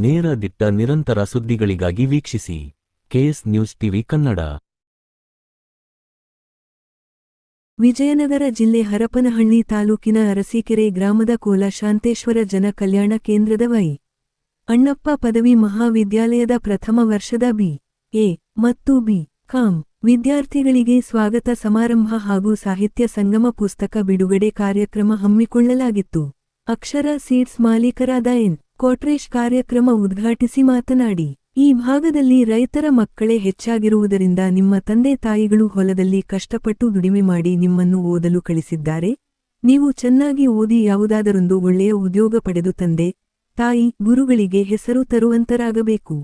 ನೇರ ದಿಟ್ಟ ನಿರಂತರ ಸುದ್ದಿಗಳಿಗಾಗಿ ವೀಕ್ಷಿಸಿ KS news TV Kannada. Vijayanagara ಜಿಲ್ಲೆ ಹರಪನಹಳ್ಳಿ ತಾಲೂಕಿನ ಅರಸೀಕೆರೆ ಗ್ರಾಮದ ಕೋಲ ಶಾಂತೇಶ್ವರ ಜನ ಕಲ್ಯಾಣ ಕೇಂದ್ರದ ವೈ. ಅಣ್ಣಪ್ಪ ಪದವಿ ಮಹಾವಿದ್ಯಾಲಯದ ಪ್ರಥಮ ವರ್ಷದ ಬಿ.ಎ. ಮತ್ತು ಬಿ.ಕಾಂ. ವಿದ್ಯಾರ್ಥಿಗಳಿಗೆ ಸ್ವಾಗತ ಸಮಾರಂಭ ಹಾಗೂ ಸಾಹಿತ್ಯ ಸಂಗಮ ಪುಸ್ತಕ ಬಿಡುಗಡೆ ಕಾರ್ಯಕ್ರಮ ಹಮ್ಮಿಕೊಳ್ಳಲಾಗಿತ್ತು. ಅಕ್ಷರ ಸೀಡ್ಸ್ ಮಾಲೀಕರಾದ ಎನ್. ಕೊಟ್ರೇಶ್ ಕಾರ್ಯಕ್ರಮ ಉದ್ಘಾಟಿಸಿ ಮಾತನಾಡಿ, ಈ ಭಾಗದಲ್ಲಿ ರೈತರ ಮಕ್ಕಳೇ ಹೆಚ್ಚಾಗಿರುವುದರಿಂದ ನಿಮ್ಮ ತಂದೆ ತಾಯಿಗಳು ಹೊಲದಲ್ಲಿ ಕಷ್ಟಪಟ್ಟು ದುಡಿಮೆ ಮಾಡಿ ನಿಮ್ಮನ್ನು ಓದಲು ಕಳಿಸಿದ್ದಾರೆ. ನೀವು ಚೆನ್ನಾಗಿ ಓದಿ ಯಾವುದಾದರೊಂದು ಒಳ್ಳೆಯ ಉದ್ಯೋಗ ಪಡೆದು ತಂದೆ ತಾಯಿ ಗುರುಗಳಿಗೆ ಹೆಸರು ತರುವಂತರಾಗಬೇಕು.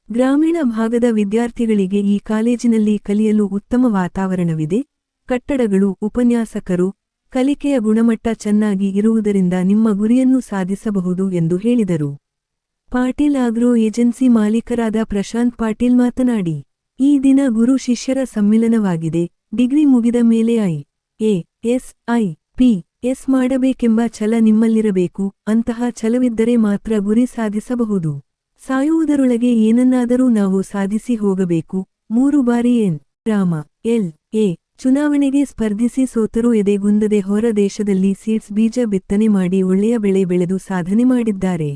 ಗ್ರಾಮೀಣ ಭಾಗದ ವಿದ್ಯಾರ್ಥಿಗಳಿಗೆ ಈ ಕಾಲೇಜಿನಲ್ಲಿ ಕಲಿಯಲು ಉತ್ತಮ ವಾತಾವರಣವಿದೆ. ಕಟ್ಟಡಗಳು, ಉಪನ್ಯಾಸಕರು, ಕಲಿಕೆಯ ಗುಣಮಟ್ಟ ಚೆನ್ನಾಗಿ ಇರುವುದರಿಂದ ನಿಮ್ಮ ಗುರಿಯನ್ನು ಸಾಧಿಸಬಹುದು ಎಂದು ಹೇಳಿದರು. ಪಾಟೀಲ್ ಆಗ್ರೋ ಏಜೆನ್ಸಿ ಮಾಲೀಕರಾದ ಪ್ರಶಾಂತ್ ಪಾಟೀಲ್ ಮಾತನಾಡಿ, ಈ ದಿನ ಗುರು ಶಿಷ್ಯರ ಸಮ್ಮಿಲನವಾಗಿದೆ. ಡಿಗ್ರಿ ಮುಗಿದ ಮೇಲೆ ಐ.ಎಸ್. ಮಾಡಬೇಕೆಂಬ ಛಲ ನಿಮ್ಮಲ್ಲಿರಬೇಕು. ಅಂತಹ ಛಲವಿದ್ದರೆ ಮಾತ್ರ ಗುರಿ ಸಾಧಿಸಬಹುದು. ಸಾಯುವುದರೊಳಗೆ ಏನನ್ನಾದರೂ ನಾವು ಸಾಧಿಸಿ ಹೋಗಬೇಕು. 3 ಬಾರಿ ರಾಮ ಎಲ್.ಎ. ಚುನಾವಣೆಗೆ ಸ್ಪರ್ಧಿಸಿ ಸೋತರೂ ಎದೆಗುಂದದೆ ಹೊರ ದೇಶದಲ್ಲಿ ಸೀಡ್ಸ್ ಬೀಜ ಬಿತ್ತನೆ ಮಾಡಿ ಒಳ್ಳೆಯ ಬೆಳೆ ಬೆಳೆದು ಸಾಧನೆ ಮಾಡಿದ್ದಾರೆ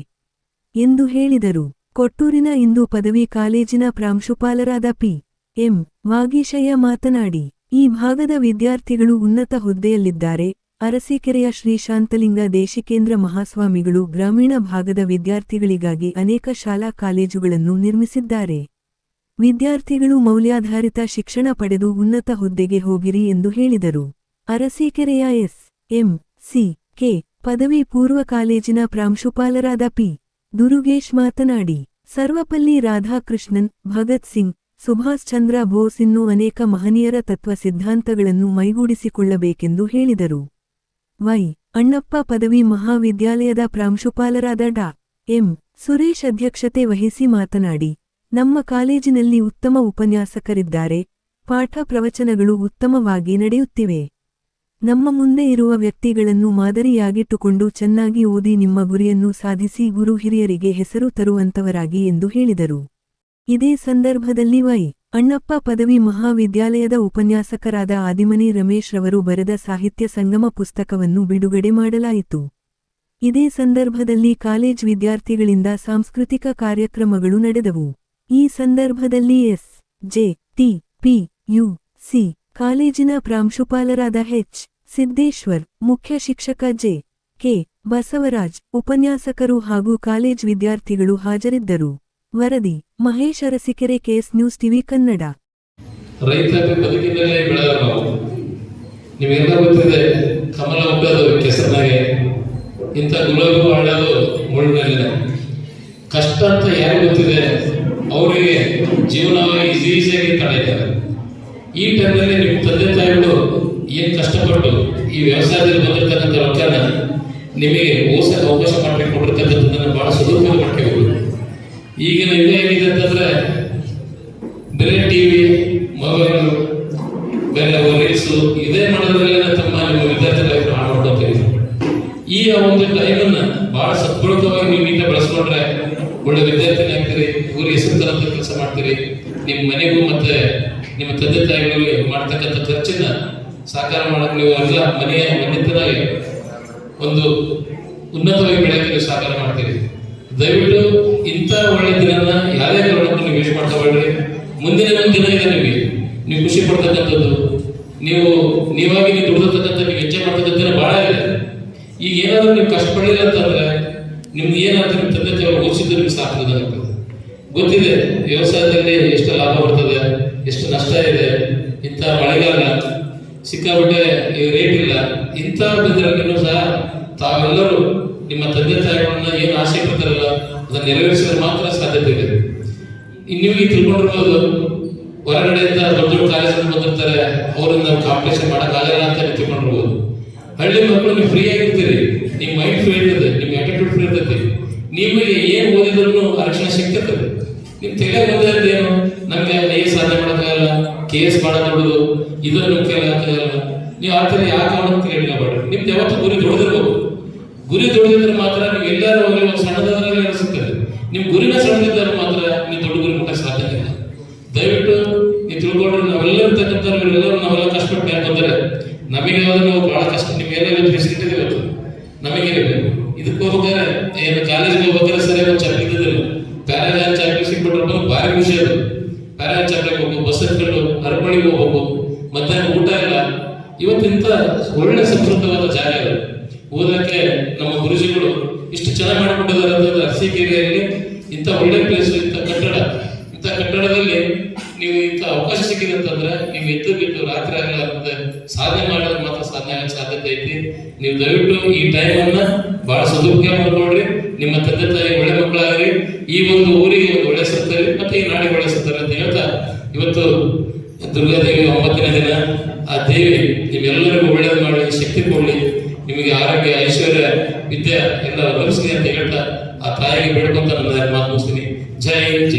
ಎಂದು ಹೇಳಿದರು. ಕೊಟ್ಟೂರಿನ ಇಂದು ಪದವಿ ಕಾಲೇಜಿನ ಪ್ರಾಂಶುಪಾಲರಾದ ಪಿ.ಎಂ. ವಾಗೀಶಯ್ಯ ಮಾತನಾಡಿ, ಈ ಭಾಗದ ವಿದ್ಯಾರ್ಥಿಗಳು ಉನ್ನತ ಹುದ್ದೆಯಲ್ಲಿದ್ದಾರೆ. ಅರಸೀಕೆರೆಯ ಶ್ರೀ ಶಾಂತಲಿಂಗ ದೇಶಿಕೇಂದ್ರ ಮಹಾಸ್ವಾಮಿಗಳು ಗ್ರಾಮೀಣ ಭಾಗದ ವಿದ್ಯಾರ್ಥಿಗಳಿಗಾಗಿ ಅನೇಕ ಶಾಲಾ ಕಾಲೇಜುಗಳನ್ನು ನಿರ್ಮಿಸಿದ್ದಾರೆ. ವಿದ್ಯಾರ್ಥಿಗಳು ಮೌಲ್ಯಾಧಾರಿತ ಶಿಕ್ಷಣ ಪಡೆದು ಉನ್ನತ ಹುದ್ದೆಗೆ ಹೋಗಿರಿ ಎಂದು ಹೇಳಿದರು. ಅರಸೀಕೆರೆಯ ಎಸ್.ಎಂ.ಸಿ.ಕೆ. ಪದವಿ ಪೂರ್ವ ಕಾಲೇಜಿನ ಪ್ರಾಂಶುಪಾಲರಾದ ಪಿ. ದುರುಗೇಶ್ ಮಾತನಾಡಿ, ಸರ್ವಪಲ್ಲಿ ರಾಧಾಕೃಷ್ಣನ್, ಭಗತ್ ಸಿಂಗ್, ಸುಭಾಷ್ ಚಂದ್ರ ಬೋಸ್ ಇನ್ನೂ ಅನೇಕ ಮಹನೀಯರ ತತ್ವ ಸಿದ್ಧಾಂತಗಳನ್ನು ಮೈಗೂಡಿಸಿಕೊಳ್ಳಬೇಕೆಂದು ಹೇಳಿದರು. ವೈ. ಅಣ್ಣಪ್ಪ ಪದವಿ ಮಹಾವಿದ್ಯಾಲಯದ ಪ್ರಾಂಶುಪಾಲರಾದ ಡಾ. ಎಂ. ಸುರೇಶ್ ಅಧ್ಯಕ್ಷತೆ ವಹಿಸಿ ಮಾತನಾಡಿ, ನಮ್ಮ ಕಾಲೇಜಿನಲ್ಲಿ ಉತ್ತಮ ಉಪನ್ಯಾಸಕರಿದ್ದಾರೆ. ಪಾಠ ಪ್ರವಚನಗಳು ಉತ್ತಮವಾಗಿ ನಡೆಯುತ್ತಿವೆ. ನಮ್ಮ ಮುಂದೆ ಇರುವ ವ್ಯಕ್ತಿಗಳನ್ನು ಮಾದರಿಯಾಗಿಟ್ಟುಕೊಂಡು ಚೆನ್ನಾಗಿ ಓದಿ ನಿಮ್ಮ ಗುರಿಯನ್ನು ಸಾಧಿಸಿ ಗುರು ಹಿರಿಯರಿಗೆ ಹೆಸರು ತರುವಂತವರಾಗಿ ಎಂದು ಹೇಳಿದರು. ಇದೇ ಸಂದರ್ಭದಲ್ಲಿ ವೈ. ಅಣ್ಣಪ್ಪ ಪದವಿ ಮಹಾವಿದ್ಯಾಲಯದ ಉಪನ್ಯಾಸಕರಾದ ಆದಿಮನಿ ರಮೇಶ್ ರವರು ಬರೆದ ಸಾಹಿತ್ಯ ಸಂಗಮ ಪುಸ್ತಕವನ್ನು ಬಿಡುಗಡೆ ಮಾಡಲಾಯಿತು. ಇದೇ ಸಂದರ್ಭದಲ್ಲಿ ಕಾಲೇಜ್ ವಿದ್ಯಾರ್ಥಿಗಳಿಂದ ಸಾಂಸ್ಕೃತಿಕ ಕಾರ್ಯಕ್ರಮಗಳು ನಡೆದವು. ಈ ಸಂದರ್ಭದಲ್ಲಿ ಎಸ್.ಜೆ.ಟಿ.ಪಿ.ಯು.ಸಿ. ಕಾಲೇಜಿನ ಪ್ರಾಂಶುಪಾಲರಾದ ಎಚ್. ಸಿದ್ದೇಶ್ವರ್, ಮುಖ್ಯ ಶಿಕ್ಷಕ ಜೆ.ಕೆ. ಬಸವರಾಜ್, ಉಪನ್ಯಾಸಕರು ಹಾಗೂ ಕಾಲೇಜ್ ವಿದ್ಯಾರ್ಥಿಗಳು ಹಾಜರಿದ್ದರು. ವರದಿ Mahesh, Arsikere, KS news TV Kannada. ರೈತ ಬದುಕಿನಲ್ಲೇ ಬೆಳೆದ ನಾವು ನಿಮಗೆಲ್ಲ ಗೊತ್ತಿದೆ, ಕಮಲ ಹುಟ್ಟೋದು ಕೆಸರಿನಾಗೆ, ಇಂಥ ಗುಲಾಬಿ ಮಾಡೋದು ಮುಳ್ಳಿನಲ್ಲಿದೆ. ಕಷ್ಟ ಅಂತ ಯಾರು ಗೊತ್ತಿದೆ ಅವರಿಗೆ ಜೀವನ ಈಸಿಯಾಗಿ ಕಳೆಯುತ್ತಾರೆ. ಈ ಟೈಮ್ನಲ್ಲಿ ನಿಮ್ಮ ತಂದೆ ತಾಯಿಗಳು ಏನು ಕಷ್ಟಪಟ್ಟು ಈ ವ್ಯವಸಾಯದಲ್ಲಿ ಬಂದಿರ್ತಕ್ಕಂಥ ರೊಕ್ಕನ ನಿಮಗೆ ಓದಿಸಕ್ಕೆ ಅವಕಾಶ ಮಾಡಿಕೊಟ್ಟಿರ್ತಕ್ಕಂಥದ್ದನ್ನು ಭಾಳ ಸದುಪಯೋಗ ಮಾಡ್ಕೋಬಹುದು. ಈಗಿನ ಯುಗ ಏನಿದೆ ಅಂತಂದ್ರೆ ಬೇರೆ ಟಿವಿ, ಮೊಬೈಲು, ಬೇರೆ ರೀಲ್ಸು ಇದೇ ಮಾಡೋದ್ರಲ್ಲೇ ತಮ್ಮ ನಿಮ್ಮ ವಿದ್ಯಾರ್ಥಿಗಳಿಗೆ ಹಾಳು ಮಾಡ್ಕೊತೀರಿ. ಈ ಒಂದು ಟೈಮನ್ನು ಭಾಳ ಸದ್ಬಳಕವಾಗಿ ನೀವು ನೀಟಾಗಿ ಬಳಸ್ಕೊಂಡ್ರೆ ಒಳ್ಳೆ ವಿದ್ಯಾರ್ಥಿನಿ ಆಗ್ತೀರಿ, ಊರಿಗೆ ಹೆಸರು ತರಂತ ಕೆಲಸ ಮಾಡ್ತೀರಿ. ನಿಮ್ಮ ಮನೆಗೂ ಮತ್ತೆ ನಿಮ್ಮ ತಂದೆ ತಾಯಿಗಳಿಗೆ ಮಾಡ್ತಕ್ಕಂಥ ಖರ್ಚನ್ನ ಸಾಕಾರ ಮಾಡಕ್ಕೆ ನೀವು ಎಲ್ಲ ಮನೆತನಾಗಿ ಒಂದು ಉನ್ನತವಾಗಿ ಬೆಳೆಯಕ್ಕೆ ನೀವು ಸಾಕಾರ ಮಾಡ್ತೀರಿ. ದಯವಿಟ್ಟು ಇಂಥ ಒಳ್ಳೆ ದಿನನ ಯಾವುದೇ ಕಾರಣಕ್ಕೂ ನೀವು ವೇಸ್ಟ್ ಮಾಡ್ಕೋಬೇಡ್ರಿ. ಮುಂದಿನ ಒಂದು ದಿನ ಇದೆ ನಿಮಗೆ, ನೀವು ಖುಷಿ ಪಡ್ತಕ್ಕಂಥದ್ದು, ನೀವಾಗಿ ನೀವು ದುಡ್ದತಕ್ಕಂಥ ನೀವು ಎಂಜಾಯ್ ಮಾಡ್ತಕ್ಕಂಥ ದಿನ ಭಾಳ ಇದೆ. ಈಗ ಏನಾದರೂ ನೀವು ಕಷ್ಟಪಡಲಿಲ್ಲ ಅಂತಂದ್ರೆ ನಿಮ್ಗೆ ಏನಾದ್ರು ನಿಮ್ಮ ತಂದೆ ತಾಯಿ ಓದಿಸಿದ್ರೆ ನಿಮ್ಗೆ ಸಾಕ್ತದೆ. ಗೊತ್ತಿದೆ ವ್ಯವಸಾಯದಲ್ಲಿ ಎಷ್ಟು ಲಾಭ ಬರ್ತದೆ, ಎಷ್ಟು ನಷ್ಟ ಇದೆ. ಇಂಥ ಮಳೆಗಾಲ ಸಿಕ್ಕಾಬಿಟ್ಟೆ ರೇಟ್ ಇಲ್ಲ. ಇಂಥ ಬಿದ್ದರಲ್ಲಿನೂ ಸಹ ತಾವೆಲ್ಲರೂ ನಿಮ್ಮ ತಂದೆ ತಾಯಿಗಳನ್ನ ಏನು ಆಸೆ ಪಡ್ತಾರಲ್ಲ ಅದನ್ನು ನೆರವೇರಿಸಿದ್ರೆ ಮಾತ್ರ ಸಾಧ್ಯತೆ ಇದೆ. ನಿಮಗೆ ತಿಳ್ಕೊಂಡಿರ್ಬೋದು, ಹೊರಗಡೆಯಿಂದ ದೊಡ್ಡ ದೊಡ್ಡ ಕಾಲೇಜಲ್ಲಿ ಬಂದಿರ್ತಾರೆ, ಅವರಿಂದ ನಾವು ಕಾಂಪಿಟೇಷನ್ ಮಾಡೋಕ್ಕಾಗಲ್ಲ ಅಂತ ನೀವು ತಿಳ್ಕೊಂಡಿರ್ಬೋದು. ಹಳ್ಳಿ ಮಕ್ಕಳು ನೀವು ಫ್ರೀ ಆಗಿರ್ತೀರಿ, ನಿಮ್ಮ ಮೈಂಡ್ ಫ್ರೀ ಇರ್ತದೆ, ನಿಮ್ಮ ಆಟಿಟ್ಯೂಡ್ ಫ್ರೀ ಇರ್ತೈತಿ. ನಿಮಗೆ ಏನು ಓದಿದ್ರು ಆರಕ್ಷಣೆ ಸಿಗ್ತದೆ. ನಿಮ್ ತೆಗೆ ಬಂದೇನು ನಮ್ಗೆ ಐಎಸ್ ಸಾಧನೆ ಮಾಡೋಕ್ಕಾಗಲ್ಲ, KS ಮಾಡೋದು ಇದನ್ನು ನಿಮ್ಮ ಕೈಲಿ ಹಾಕೋದಿಲ್ಲ. ನೀವು ಆ ಥರ ಯಾವ ಕಾರಣಕ್ಕೆ ಹೇಳ್ಕೊಬೇಡ್ರಿ. ನಿಮ್ದು ಯಾವತ್ತು ಗುರಿ ದೊಡ್ಡದಿರ್ಬೇಕು. ಗುರಿ ದೊಡ್ಡದಿದ್ರೆ ಮಾತ್ರ ನೀವು ಎಲ್ಲರೂ ಹೋಗಿ ಒಂದು ಸಣ್ಣದಾದ್ರಲ್ಲಿ ಸಿಗ್ತದೆ. ನಿಮ್ಮ ನೀವು ಗುರಿನ ಸಣ್ಣದಿದ್ದರೆ ಮಾತ್ರ ನೀವು ದೊಡ್ಡ ಗುರಿ ಮುಟ್ಟಕ್ಕೆ ಸಾಧ್ಯ ಇಲ್ಲ. ದಯವಿಟ್ಟು ನೀವು ತಿಳ್ಕೊಂಡ್ರೆ ನಾವೆಲ್ಲ ಇರ್ತಕ್ಕಂಥವ್ರೆಲ್ಲರೂ ನಾವೆಲ್ಲ ಕಷ್ಟಪಟ್ಟು ಯಾಕೆ ಬಂದರೆ ನಮಗೆ ಯಾವ್ದು ನಾವು ಬಹಳ ಕಷ್ಟ ನಿಮ್ಗೆಲ್ಲ ಫೆಸಿಲಿಟಿ ಇವತ್ತು ನಮಗೆ ಇದಕ್ಕೋಸ್ಕರ ಏನು ಕಾಲೇಜಿಗೆ ಹೋಗ್ಬೇಕಾದ್ರೆ ಸರಿಯಾಗಿ ಒಂದು ಚಪ್ಪಲಿ ಇದ್ದಿದ್ದಿಲ್ಲ. ಪ್ಯಾರಾಜಾನ್ ಚಾಕ್ಲಿ ಸಿಕ್ಬಿಟ್ರೆ ಭಾರಿ ಖುಷಿ ಅದು. ಪ್ಯಾರಾಜಾನ್ ಚಾಕ್ಲಿಗೆ ಹೋಗ್ಬೇಕು, ಬಸ್ ಹತ್ಕೊಂಡು ಅರಪಳಿಗೆ ಹೋಗ್ಬೇಕು, ಮಧ್ಯಾಹ್ನ ಊಟ ಇಲ್ಲ. ಇವತ್ತಿಂತ ಒಳ್ಳೆ ಸಂಸ್ಕೃತವಾದ ಜಾಗ ಅದು. ಓದಕ್ಕೆ ನಮ್ಮ ಗುರುಜಿಗಳು ಇಷ್ಟು ಚೆನ್ನಾಗಿ ಮಾಡಿಕೊಂಡಿದ್ದಾರೆ ಅಂತಂದ್ರೆ ಅರಸೀಕೆರೆಯಲ್ಲಿ ಇಂಥ ಒಳ್ಳೆ ಪ್ಲೇಸ್, ಇಂಥ ಕಟ್ಟಡದಲ್ಲಿ ನೀವು ಇಂಥ ಅವಕಾಶ ಸಿಕ್ಕಿದೆ ಅಂತಂದ್ರೆ ನೀವು ಎದ್ದು ಬಿಟ್ಟು ರಾತ್ರಿ ಆಗಲಾರ್ದೆ ಸಾಧನೆ ಮಾಡೋದು ಮಾತ್ರ ಸಾಧನೆ ಆಗೋ ಸಾಧ್ಯತೆ ಐತಿ. ನೀವು ದಯವಿಟ್ಟು ಈ ಟೈಮ್ ಅನ್ನ ಬಹಳ ಸದುಪಯೋಗ ಮಾಡ್ಕೊಳ್ರಿ. ನಿಮ್ಮ ತಂದೆ ತಾಯಿ ಒಳ್ಳೆ ಮಕ್ಕಳಾಗ್ರಿ, ಈ ಒಂದು ಊರಿಗೆ ಒಂದು ಒಳ್ಳೆ ಸತ್ತಾರೆ ಮತ್ತೆ ಈ ನಾಡಿಗೆ ಒಳ್ಳೆ ಸತ್ತಾರೆ ಅಂತ ಹೇಳ್ತಾ, ಇವತ್ತು ದುರ್ಗಾದೇವಿ 9ನೇ ದಿನ. ಆ ದೇವಿ ನಿಮ್ಮೆಲ್ಲರಿಗೂ ಒಳ್ಳೇದು ಮಾಡಿ ಶಕ್ತಿ ಕೊಡ್ಲಿ, ನಿಮಗೆ ಆರೋಗ್ಯ ಐಶ್ವರ್ಯ ವಿದ್ಯೆ ಎಲ್ಲ ಒದಗಿಸ್ಲಿ ಅಂತ ಹೇಳ್ತಾ ಆ ತಾಯಿಗೆ ಬೇಡ್ಕೊಂತ ನನ್ನ ಮಾತು ಮುಗಿಸ್ತೀನಿ. ಜೈ